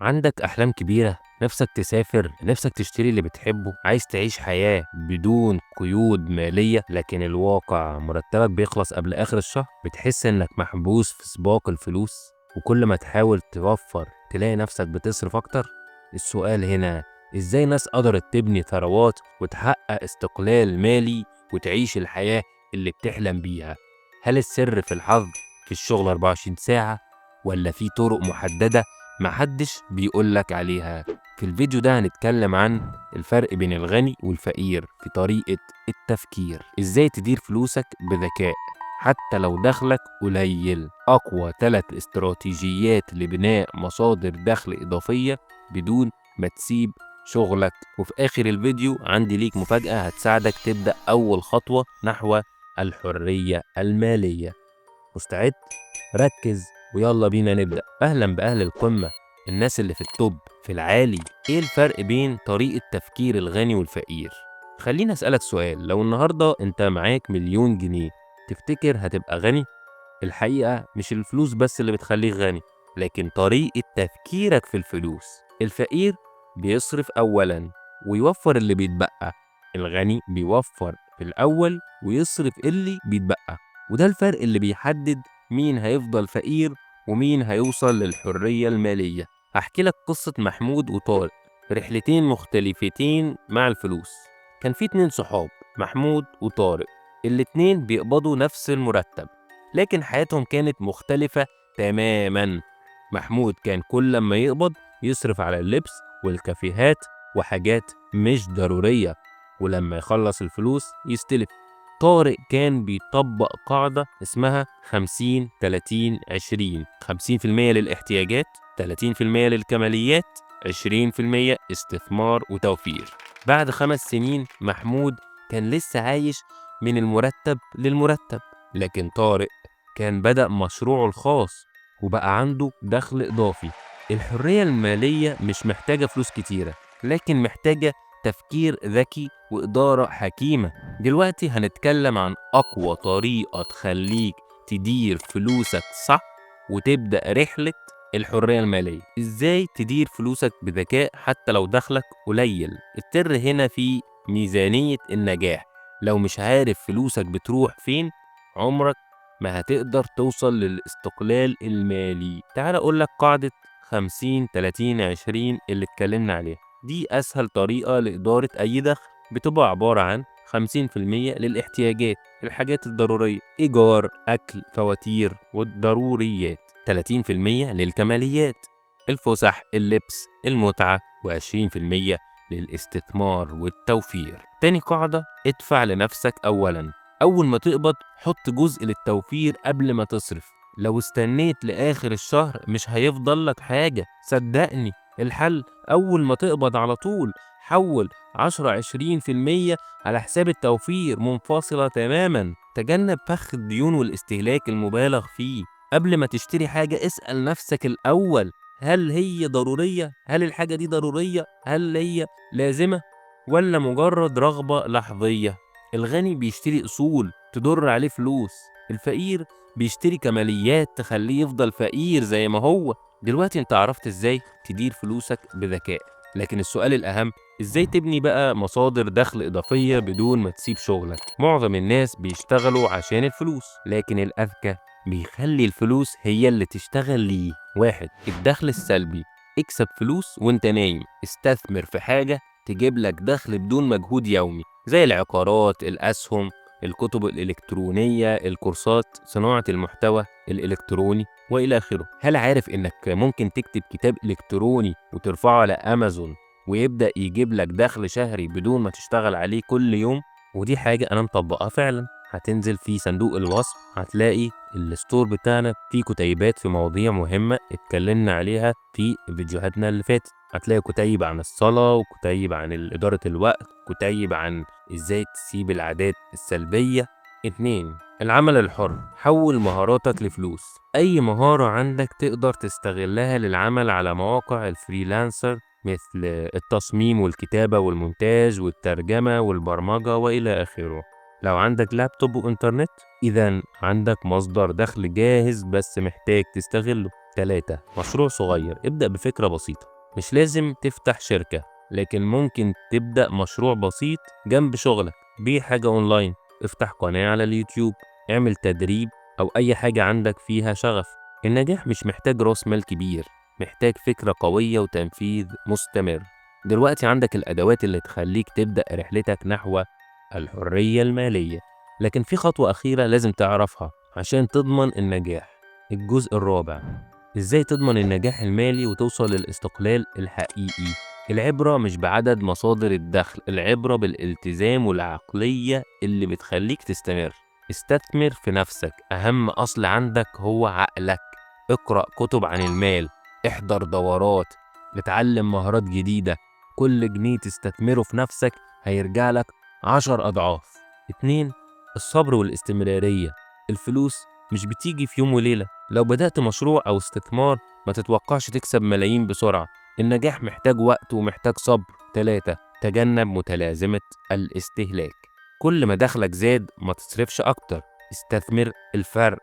عندك أحلام كبيرة، نفسك تسافر، نفسك تشتري اللي بتحبه، عايز تعيش حياة بدون قيود مالية، لكن الواقع مرتبك بيخلص قبل آخر الشهر. بتحس إنك محبوس في سباق الفلوس، وكل ما تحاول توفر تلاقي نفسك بتصرف أكتر. السؤال هنا، إزاي ناس قدرت تبني ثروات وتحقق استقلال مالي وتعيش الحياة اللي بتحلم بيها؟ هل السر في الحظ، في الشغل 24 ساعة، ولا في طرق محددة محدش بيقولك عليها؟ في الفيديو ده هنتكلم عن الفرق بين الغني والفقير في طريقة التفكير، ازاي تدير فلوسك بذكاء حتى لو دخلك قليل، اقوى 3 استراتيجيات لبناء مصادر دخل اضافية بدون ما تسيب شغلك. وفي اخر الفيديو عندي ليك مفاجأة هتساعدك تبدأ اول خطوة نحو الحرية المالية. مستعد؟ ركز ويلا بينا نبدأ. أهلا بأهل القمة، الناس اللي في التوب، في العالي. إيه الفرق بين طريقة تفكير الغني والفقير؟ خليني أسألك سؤال، لو النهاردة أنت معاك 1,000,000 جنيه، تفتكر هتبقى غني؟ الحقيقة مش الفلوس بس اللي بتخليك غني، لكن طريقة تفكيرك في الفلوس. الفقير بيصرف أولا ويوفر اللي بيتبقى، الغني بيوفر في الأول ويصرف اللي بيتبقى. وده الفرق اللي بيحدد مين هيفضل فقير ومين هيوصل للحرية المالية. هحكي لك قصة محمود وطارق، رحلتين مختلفتين مع الفلوس. كان في 2 صحاب، محمود وطارق، الاتنين بيقبضوا نفس المرتب، لكن حياتهم كانت مختلفة تماماً. محمود كان كل لما يقبض يصرف على اللبس والكافيهات وحاجات مش ضرورية، ولما يخلص الفلوس يستلف. طارق كان بيطبق قاعدة اسمها 50-30-20، 50% للاحتياجات، 30% للكماليات، 20% استثمار وتوفير. بعد 5 سنين محمود كان لسه عايش من المرتب للمرتب، لكن طارق كان بدأ مشروعه الخاص وبقى عنده دخل إضافي. الحرية المالية مش محتاجة فلوس كتيرة، لكن محتاجة تفكير ذكي وإدارة حكيمة. دلوقتي هنتكلم عن أقوى طريقة تخليك تدير فلوسك صح وتبدأ رحلة الحرية المالية. إزاي تدير فلوسك بذكاء حتى لو دخلك قليل؟ السر هنا في ميزانية النجاح. لو مش عارف فلوسك بتروح فين، عمرك ما هتقدر توصل للاستقلال المالي. تعال أقولك قاعدة 50-30-20 اللي اتكلمنا عليها. دي أسهل طريقة لإدارة أي دخل. بتبقى عبارة عن 50% للاحتياجات، الحاجات الضرورية، إيجار، أكل، فواتير والضروريات. 30% للكماليات، الفسح، اللبس، المتعة، و20% للاستثمار والتوفير. تاني قاعدة، ادفع لنفسك أولا. أول ما تقبض حط جزء للتوفير قبل ما تصرف. لو استنيت لآخر الشهر مش هيفضل لك حاجة، صدقني. الحل أول ما تقبض على طول حول 10-20% على حساب التوفير منفصلة تماما. تجنب فخ الديون والاستهلاك المبالغ فيه. قبل ما تشتري حاجة اسأل نفسك الأول، هل هي ضرورية؟ هل الحاجة دي ضرورية؟ هل هي لازمة؟ ولا مجرد رغبة لحظية؟ الغني بيشتري أصول تدر عليه فلوس، الفقير بيشتري كماليات تخليه يفضل فقير زي ما هو. دلوقتي انت عرفت ازاي تدير فلوسك بذكاء، لكن السؤال الأهم، ازاي تبني بقى مصادر دخل إضافية بدون ما تسيب شغلك؟ معظم الناس بيشتغلوا عشان الفلوس، لكن الأذكى بيخلي الفلوس هي اللي تشتغل ليه. 1. الدخل السلبي، اكسب فلوس وانت نايم، استثمر في حاجة تجيب لك دخل بدون مجهود يومي، زي العقارات، الأسهم، الكتب الإلكترونية، الكورسات، صناعة المحتوى الإلكتروني وإلى آخره. هل عارف إنك ممكن تكتب كتاب إلكتروني وترفعه على أمازون ويبدأ يجيب لك دخل شهري بدون ما تشتغل عليه كل يوم؟ ودي حاجة أنا مطبقها فعلا. هتنزل في صندوق الوصف هتلاقي الستور بتاعنا فيه كتيبات في مواضيع مهمة اتكلمنا عليها في فيديوهاتنا اللي فاتت. هتلاقي كتيب عن الصلاة، وكتيب عن إدارة الوقت، كتيب عن إزاي تسيب العادات السلبية. 2. العمل الحر، حول مهاراتك لفلوس. أي مهارة عندك تقدر تستغلها للعمل على مواقع الفريلانسر، مثل التصميم والكتابة والمونتاج والترجمة والبرمجة وإلى آخره. لو عندك لابتوب وإنترنت، إذا عندك مصدر دخل جاهز بس محتاج تستغله. 3. مشروع صغير. ابدأ بفكرة بسيطة، مش لازم تفتح شركة، لكن ممكن تبدأ مشروع بسيط جنب شغلك. بيع حاجة أونلاين، افتح قناة على اليوتيوب، اعمل تدريب أو أي حاجة عندك فيها شغف. النجاح مش محتاج رأس مال كبير، محتاج فكرة قوية وتنفيذ مستمر. دلوقتي عندك الأدوات اللي تخليك تبدأ رحلتك نحو الحرية المالية، لكن في خطوة أخيرة لازم تعرفها عشان تضمن النجاح. الجزء الرابع: إزاي تضمن النجاح المالي وتوصل للاستقلال الحقيقي؟ العبرة مش بعدد مصادر الدخل، العبرة بالالتزام والعقلية اللي بتخليك تستمر. استثمر في نفسك، أهم أصل عندك هو عقلك. اقرأ كتب عن المال، احضر دورات، اتعلم مهارات جديدة. كل جنيه تستثمره في نفسك هيرجع لك 10 أضعاف. 2. الصبر والاستمرارية. الفلوس مش بتيجي في يوم وليلة. لو بدأت مشروع أو استثمار ما تتوقعش تكسب ملايين بسرعة. النجاح محتاج وقت ومحتاج صبر. 3. تجنب متلازمة الاستهلاك. كل ما دخلك زاد ما تصرفش أكتر، استثمر الفرق،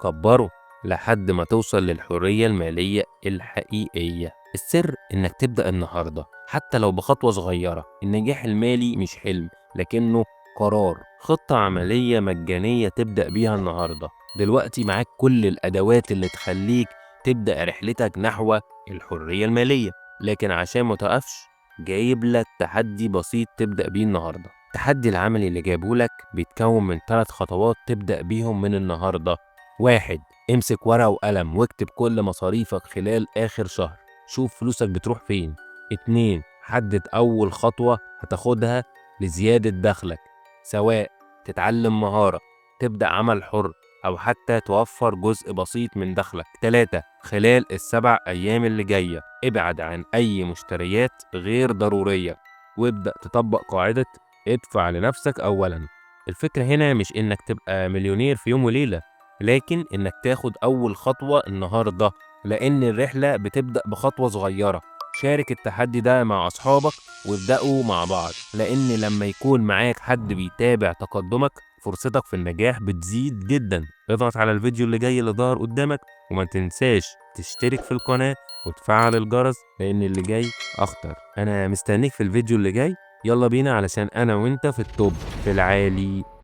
كبره لحد ما توصل للحرية المالية الحقيقية. السر إنك تبدأ النهاردة حتى لو بخطوة صغيرة. النجاح المالي مش حلم، لكنه قرار، خطة عملية مجانية تبدأ بيها النهاردة. دلوقتي معاك كل الأدوات اللي تخليك تبدأ رحلتك نحو الحرية المالية. لكن عشان متقفش، جايب لك تحدي بسيط تبدأ بيه النهاردة. التحدي العملي اللي جايبهولك بيتكون من 3 خطوات تبدأ بيهم من النهاردة. 1. امسك ورقة وقلم واكتب كل مصاريفك خلال آخر شهر، شوف فلوسك بتروح فين. 2. حدد أول خطوة هتاخدها لزيادة دخلك، سواء تتعلم مهارة، تبدأ عمل حر، أو حتى توفر جزء بسيط من دخلك. 3. خلال ال7 أيام اللي جاية ابعد عن أي مشتريات غير ضرورية، وابدأ تطبق قاعدة ادفع لنفسك أولا. الفكرة هنا مش إنك تبقى مليونير في يوم وليلة، لكن إنك تاخد أول خطوة النهاردة، لأن الرحلة بتبدأ بخطوة صغيرة. شارك التحدي ده مع أصحابك وابدأوا مع بعض، لأن لما يكون معاك حد بيتابع تقدمك فرصتك في النجاح بتزيد جدا. اضغط على الفيديو اللي جاي اللي ظهر قدامك، وما تنساش تشترك في القناة وتفعل الجرس، لأن اللي جاي أخطر. أنا مستنيك في الفيديو اللي جاي. يلا بينا علشان أنا وإنت في التوب في العالي.